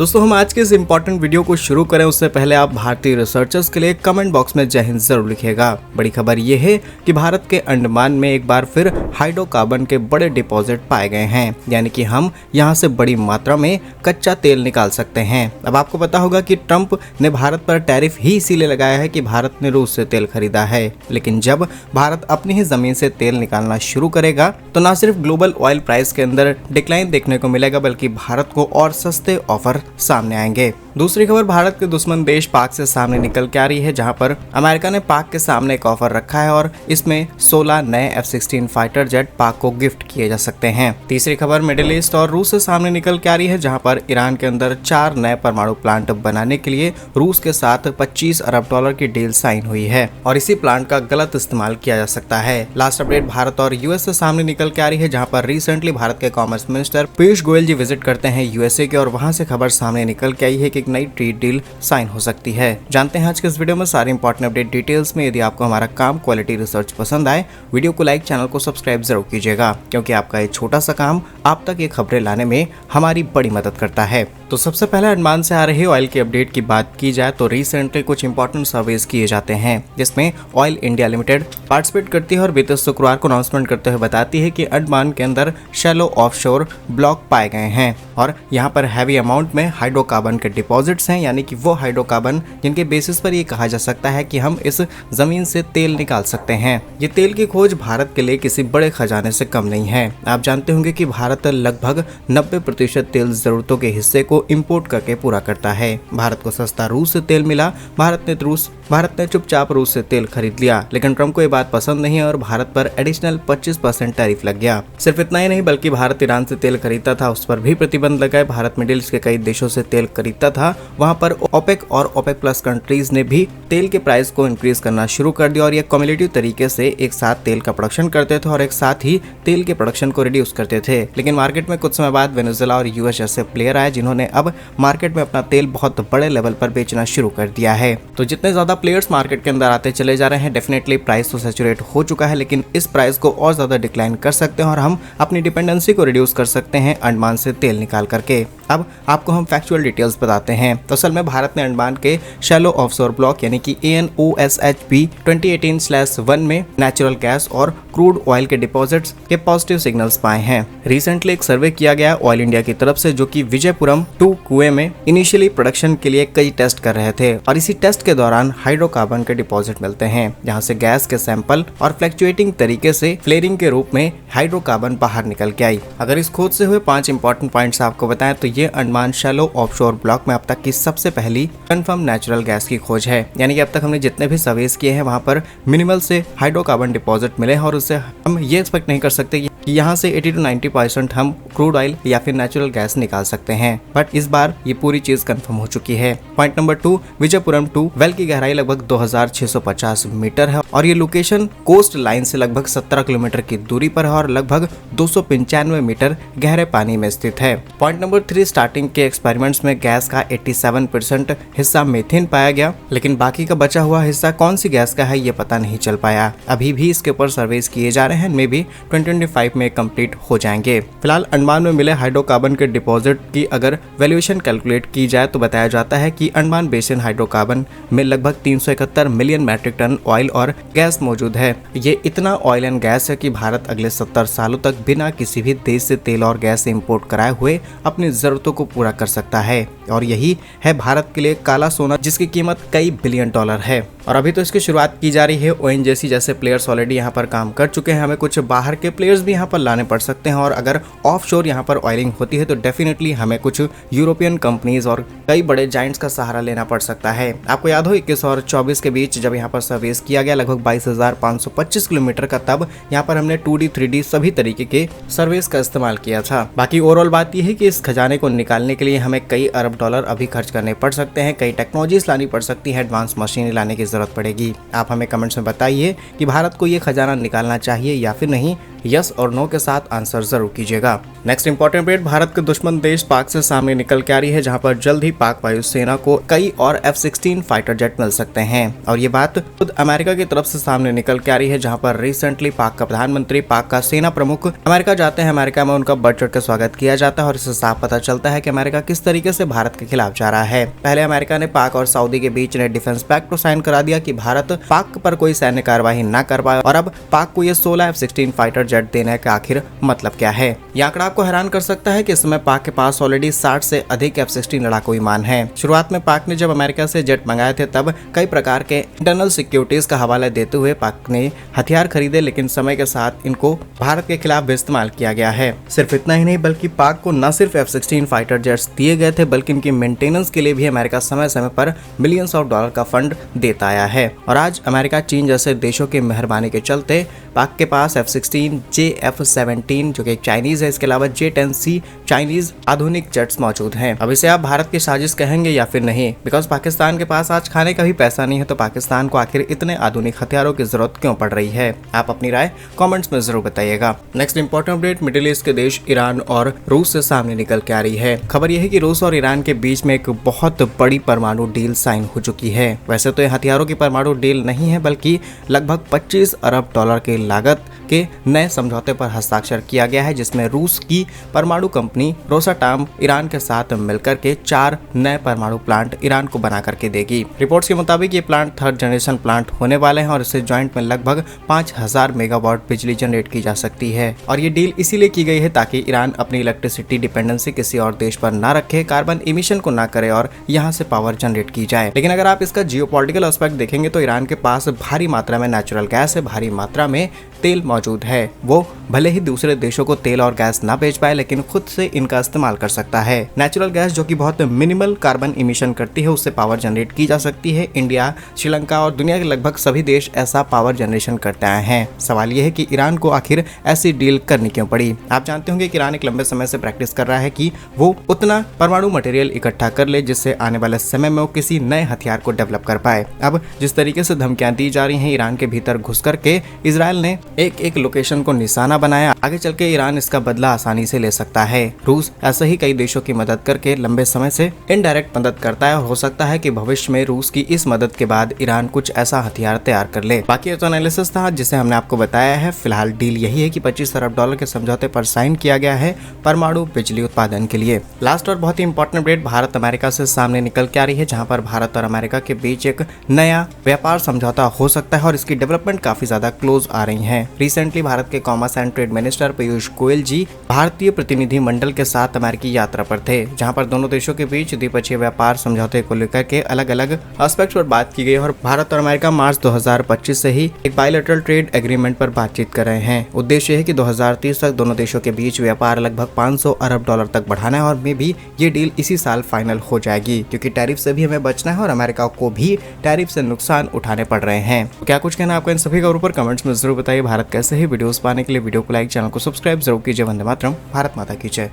दोस्तों हम आज के इस इम्पोर्टेंट वीडियो को शुरू करें उससे पहले आप भारतीय रिसर्चर्स के लिए कमेंट बॉक्स में जय हिंद जरूर लिखिएगा। बड़ी खबर ये है कि भारत के अंडमान में एक बार फिर हाइड्रोकार्बन के बड़े डिपॉजिट पाए गए हैं, यानी कि हम यहां से बड़ी मात्रा में कच्चा तेल निकाल सकते हैं। अब आपको पता होगा कि ट्रंप ने भारत पर टैरिफ ही इसीलिए लगाया है कि भारत ने रूस से तेल खरीदा है, लेकिन जब भारत अपनी ही जमीन से तेल निकालना शुरू करेगा तो न सिर्फ ग्लोबल ऑयल प्राइस के अंदर डिक्लाइन देखने को मिलेगा बल्कि भारत को और सस्ते ऑफर सामने आएंगे। दूसरी खबर भारत के दुश्मन देश पाक से सामने निकल के आ रही है, जहां पर अमेरिका ने पाक के सामने एक ऑफर रखा है और इसमें 16 नए F-16 फाइटर जेट पाक को गिफ्ट किए जा सकते हैं। तीसरी खबर मिडिल ईस्ट और रूस से सामने निकल के आ रही है, जहां पर ईरान के अंदर 4 नए परमाणु प्लांट बनाने के लिए रूस के साथ $25 अरब की डील साइन हुई है और इसी प्लांट का गलत इस्तेमाल किया जा सकता है। लास्ट अपडेट भारत और यूएस से सामने निकल के आ रही है, जहां पर रिसेंटली भारत के कॉमर्स मिनिस्टर पीयूष गोयल जी विजिट करते हैं यूएसए के और वहां से खबर सामने निकल के आई है कि एक नई ट्रेड डील साइन हो सकती है। जानते हैं आज के इस वीडियो में सारी इंपॉर्टेंट अपडेट डिटेल्स में। यदि आपको हमारा काम क्वालिटी रिसर्च पसंद आए, वीडियो को लाइक, चैनल को सब्सक्राइब जरूर कीजिएगा, क्योंकि आपका ये छोटा सा काम आप तक ये खबरें लाने में हमारी बड़ी मदद करता है। तो सबसे पहले अंडमान से आ रहे ऑयल की अपडेट की बात की जाए तो रिसेंटली कुछ इंपॉर्टेंट सर्वेज किए जाते हैं, जिसमें ऑयल इंडिया लिमिटेड पार्टिसिपेट करती है और बीते शुक्रवार को अनाउंसमेंट करते हुए बताती है कि अंडमान के अंदर शैलो ऑफशोर ब्लॉक पाए गए हैं और यहाँ पर हैवी अमाउंट में हाइड्रोकार्बन के डिपॉजिट्स हैं, यानी कि वो हाइड्रोकार्बन जिनके बेसिस पर ये कहा जा सकता है कि हम इस जमीन से तेल निकाल सकते हैं। ये तेल की खोज भारत के लिए किसी बड़े खजाने से कम नहीं है। आप जानते होंगे कि भारत लगभग 90% तेल जरूरतों के हिस्से को इंपोर्ट करके पूरा करता है। भारत को सस्ता रूस से तेल मिला, भारत ने चुपचाप रूस से तेल खरीद लिया, लेकिन ट्रंप को ये बात पसंद नहीं है और भारत पर एडिशनल 25% टैरिफ लग गया। सिर्फ इतना ही नहीं बल्कि भारत ईरान से तेल खरीदता था, उस पर भी प्रतिबंध लगाए। भारत मिडिल ईस्ट के कई देशों से तेल खरीदता था, वहां पर ओपेक और ओपेक प्लस कंट्रीज ने भी तेल के प्राइस को इंक्रीज करना शुरू कर दिया और ये कम्युलेटिव तरीके से एक साथ तेल का प्रोडक्शन करते थे और एक साथ ही तेल के प्रोडक्शन को रिड्यूस करते थे। लेकिन मार्केट में कुछ समय बाद वेनेजुएला और यूएस जैसे प्लेयर आए, जिन्होंने अब मार्केट में अपना तेल बहुत बड़े लेवल पर बेचना शुरू कर दिया है। तो जितने ज्यादा प्लेयर्स मार्केट के अंदर आते चले जा रहे हैं, डेफिनेटली प्राइस तो सैचुरेट हो चुका है, लेकिन इस प्राइस को और ज्यादा डिक्लाइन कर सकते हैं और हम अपनी डिपेंडेंसी को रिड्यूस कर सकते हैं अंडमान से तेल निकाल करके। अब आपको हम फैक्चुअल डिटेल्स बताते हैं। तो असल में भारत ने अंडमान के शैलो ऑफशोर ब्लॉक यानी कि ANOSHB 2018/1 में नेचुरल गैस और क्रूड ऑयल के डिपॉजिट्स के पॉजिटिव सिग्नल्स पाए हैं। रिसेंटली एक सर्वे किया गया ऑयल इंडिया की तरफ से, जो कि विजयपुरम 2 कुएं में इनिशियली प्रोडक्शन के लिए कई टेस्ट कर रहे थे और इसी टेस्ट के दौरान हाइड्रोकार्बन के डिपॉजिट मिलते हैं, जहां से गैस के सैंपल और फ्लक्चुएटिंग तरीके से फ्लेयरिंग के रूप में हाइड्रोकार्बन बाहर निकल के आई। अगर इस खोज से हुए 5 इंपॉर्टेंट पॉइंट्स आपको बताएं तो ये अंडमान शैलो ऑफशोर ब्लॉक में अब तक की सबसे पहली कंफर्म नेचुरल गैस की खोज है, यानी कि अब तक हमने जितने भी सर्वेस किए हैं वहां पर मिनिमल से हाइड्रोकार्बन डिपॉजिट मिले हैं और उससे हम ये एक्सपेक्ट नहीं कर सकते कि यहाँ से 80 to 90% हम क्रूड ऑयल या फिर नेचुरल गैस निकाल सकते हैं, बट इस बार ये पूरी चीज कंफर्म हो चुकी है। पॉइंट नंबर 2, विजयपुरम 2 वेल की गहराई लगभग 2650 मीटर है और ये लोकेशन कोस्ट लाइन से लगभग 17 किलोमीटर की दूरी पर है और लगभग 295 मीटर गहरे पानी में स्थित है। पॉइंट नंबर 3, स्टार्टिंग के एक्सपेरिमेंट्स में गैस का 87% हिस्सा मीथेन पाया गया, लेकिन बाकी का बचा हुआ हिस्सा कौन सी गैस का है ये पता नहीं चल पाया। अभी भी इसके ऊपर सर्वेस किए जा रहे हैं, मे बी 2025 में कंप्लीट हो जाएंगे। फिलहाल अंडमान में मिले हाइड्रोकार्बन के डिपॉजिट की अगर वैल्यूएशन कैलकुलेट की जाए तो बताया जाता है कि अंडमान बेसिन हाइड्रोकार्बन में लगभग 371 मिलियन मैट्रिक टन ऑयल और गैस मौजूद है। ये इतना ऑयल एंड गैस है कि भारत अगले 70 सालों तक बिना किसी भी देश से तेल और गैस इंपोर्ट कराए हुए अपनी जरूरतों को पूरा कर सकता है और यही है भारत के लिए काला सोना, जिसकी कीमत कई बिलियन डॉलर है। और अभी तो इसकी शुरुआत की जा रही है। ONGC जैसे प्लेयर्स ऑलरेडी यहाँ पर काम कर चुके हैं, हमें कुछ बाहर के प्लेयर्स भी यहाँ पर लाने पड़ सकते हैं और अगर ऑफशोर यहाँ पर ऑयलिंग होती है तो डेफिनेटली हमें कुछ यूरोपियन कंपनीज और कई बड़े जायंट्स का सहारा लेना पड़ सकता है। आपको याद हो 21 और 24 के बीच जब यहाँ पर सर्विस किया गया लगभग 22,525 किलोमीटर का, तब यहाँ पर हमने 2D 3D सभी तरीके के सर्विस का इस्तेमाल किया था। बाकी ओवरऑल बात यह है कि इस खजाने को निकालने के लिए हमें कई अरब डॉलर अभी खर्च करने पड़ सकते हैं, कई टेक्नोलॉजीज लानी पड़ सकती है, एडवांस मशीनें लाने की जरूरत पड़ेगी। आप हमें कमेंट्स में बताइए कि भारत को ये खजाना निकालना चाहिए या फिर नहीं, यस और नो के साथ आंसर जरूर कीजिएगा। नेक्स्ट इंपॉर्टेंट अपडेट, भारत के दुश्मन देश पाक से सामने निकल के आ रही है, जहां पर जल्द ही पाक वायुसेना को कई और F-16 फाइटर जेट मिल सकते हैं। और ये बात खुद अमेरिका की तरफ से सामने निकल के आ रही है, जहां पर रिसेंटली पाक का प्रधानमंत्री, पाक का सेना प्रमुख अमेरिका जाते हैं। अमेरिका में उनका बढ़ चढ़ कर स्वागत किया जाता है और इससे साफ पता चलता है कि अमेरिका किस तरीके से भारत के खिलाफ जा रहा है। पहले अमेरिका ने पाक और सऊदी के बीच नेट डिफेंस पैक्ट को साइन करा दिया कि भारत पाक पर कोई सैन्य कार्यवाही न कर पाए, और अब पाक को ये 16 F-16 फाइटर जेट देने का आखिर मतलब क्या है। यह आंकड़ा आपको हैरान कर सकता है कि इस समय पाक के पास ऑलरेडी 60 से अधिक F-16 लड़ाकू विमान हैं। शुरुआत में पाक ने जब अमेरिका से जेट मंगाए थे तब कई प्रकार के इंटरनल सिक्योरिटीज का हवाला देते हुए पाक ने हथियार खरीदे, लेकिन समय के साथ इनको भारत के खिलाफ भी इस्तेमाल किया गया है। सिर्फ इतना ही नहीं, बल्कि पाक को न सिर्फ F-16 फाइटर जेट्स दिए गए थे, बल्कि इनकी मेंटेनेंस के लिए भी अमेरिका समय समय पर मिलियंस ऑफ डॉलर का फंड देता आया है। और आज अमेरिका, चीन जैसे देशों की मेहरबानी के चलते पाक के पास F-16 JF-17 जो कि चाइनीज है, इसके अलावा J-10C चाइनीज आधुनिक जेट्स मौजूद हैं। अब इसे आप भारत की साजिश कहेंगे या फिर नहीं, बिकॉज पाकिस्तान के पास आज खाने का भी पैसा नहीं है, तो पाकिस्तान को आखिर इतने आधुनिक हथियारों की जरूरत क्यों पड़ रही है? आप अपनी राय कमेंट्स में जरूर बताइएगा। Next important update, middle east के देश ईरान और रूस से सामने निकल के आ रही है। खबर यह है कि रूस और ईरान के बीच में एक बहुत बड़ी परमाणु डील साइन हो चुकी है। वैसे तो यह हथियारों की परमाणु डील नहीं है, बल्कि लगभग 25 अरब डॉलर की लागत के नए समझौते पर हस्ताक्षर किया गया है, जिसमें रूस की परमाणु कंपनी रोसाटॉम ईरान के साथ मिलकर के 4 नए परमाणु प्लांट ईरान को बना करके देगी। रिपोर्ट्स के मुताबिक ये प्लांट 3rd जनरेशन प्लांट होने वाले हैं और इससे जॉइंट में लगभग 5000 मेगावाट बिजली जनरेट की जा सकती है। और ये डील इसीलिए की गई है ताकि ईरान अपनी इलेक्ट्रिसिटी डिपेंडेंसी किसी और देश पर न रखे, कार्बन इमिशन को न करे और यहाँ से पावर जनरेट की जाए। लेकिन अगर आप इसका जियोपॉलिटिकल एस्पेक्ट देखेंगे तो ईरान के पास भारी मात्रा में नेचुरल गैस है, भारी मात्रा में तेल मौजूद है। वो भले ही दूसरे देशों को तेल और गैस ना बेच पाए, लेकिन खुद से इनका इस्तेमाल कर सकता है। नेचुरल गैस जो कि बहुत मिनिमल कार्बन इमिशन करती है, उससे पावर जनरेट की जा सकती है। इंडिया, श्रीलंका और दुनिया के लगभग सभी देश ऐसा पावर जनरेशन करते आए हैं। सवाल यह है कि ईरान को आखिर ऐसी डील करनी क्यों पड़ी? आप जानते होंगे कि ईरान एक लंबे समय से प्रैक्टिस कर रहा है कि वो उतना परमाणु मटेरियल इकट्ठा कर ले जिससे आने वाले समय में वो किसी नए हथियार को डेवलप कर पाए। अब जिस तरीके से धमकियां दी जा रही हैं ईरान के भीतर घुस करके, इजराइल ने एक लोकेशन को निशाना बनाया। आगे चल के ईरान इसका बदला आसानी से ले सकता है। रूस ऐसे ही कई देशों की मदद करके लंबे समय से इनडायरेक्ट मदद करता है और हो सकता है कि भविष्य में रूस की इस मदद के बाद ईरान कुछ ऐसा हथियार तैयार कर ले। बाकी तो एनालिसिस था जिसे हमने आपको बताया है। फिलहाल डील यही है कि 25 अरब डॉलर के समझौते पर साइन किया गया है परमाणु बिजली उत्पादन के लिए। लास्ट और बहुत ही इंपॉर्टेंट अपडेट, भारत अमेरिका से सामने निकल के आ रही है, जहां पर भारत और अमेरिका के बीच एक नया व्यापार समझौता हो सकता है और इसकी डेवलपमेंट काफी ज्यादा क्लोज आ रही है। रिसेंटली भारत के commerce and trade minister Piyush Goyal ji भारतीय प्रतिनिधि मंडल के साथ अमेरिकी यात्रा पर थे, जहां पर दोनों देशों के बीच द्विपक्षीय व्यापार समझौते को लेकर के अलग अलग एस्पेक्ट्स पर बात की गई और भारत और अमेरिका मार्च 2025 से ही एक बायलैटरल ट्रेड एग्रीमेंट पर बातचीत कर रहे हैं। उद्देश्य है कि 2030 तक दोनों देशों के बीच व्यापार लगभग 500 अरब डॉलर तक बढ़ाना है और में भी ये डील इसी साल फाइनल हो जाएगी, क्योंकि टैरिफ से भी हमें बचना है और अमेरिका को भी टैरिफ से नुकसान उठाने पड़ रहे हैं। क्या कुछ कहना आपका इन सभी खबरों पर कमेंट्स में जरूर बताइए। भारत कैसे ही वीडियोस पाने के लिए वीडियो को लाइक, चैनल को सब्सक्राइब जरूर कीजिए। वंदे मातरम, भारत माता की जय।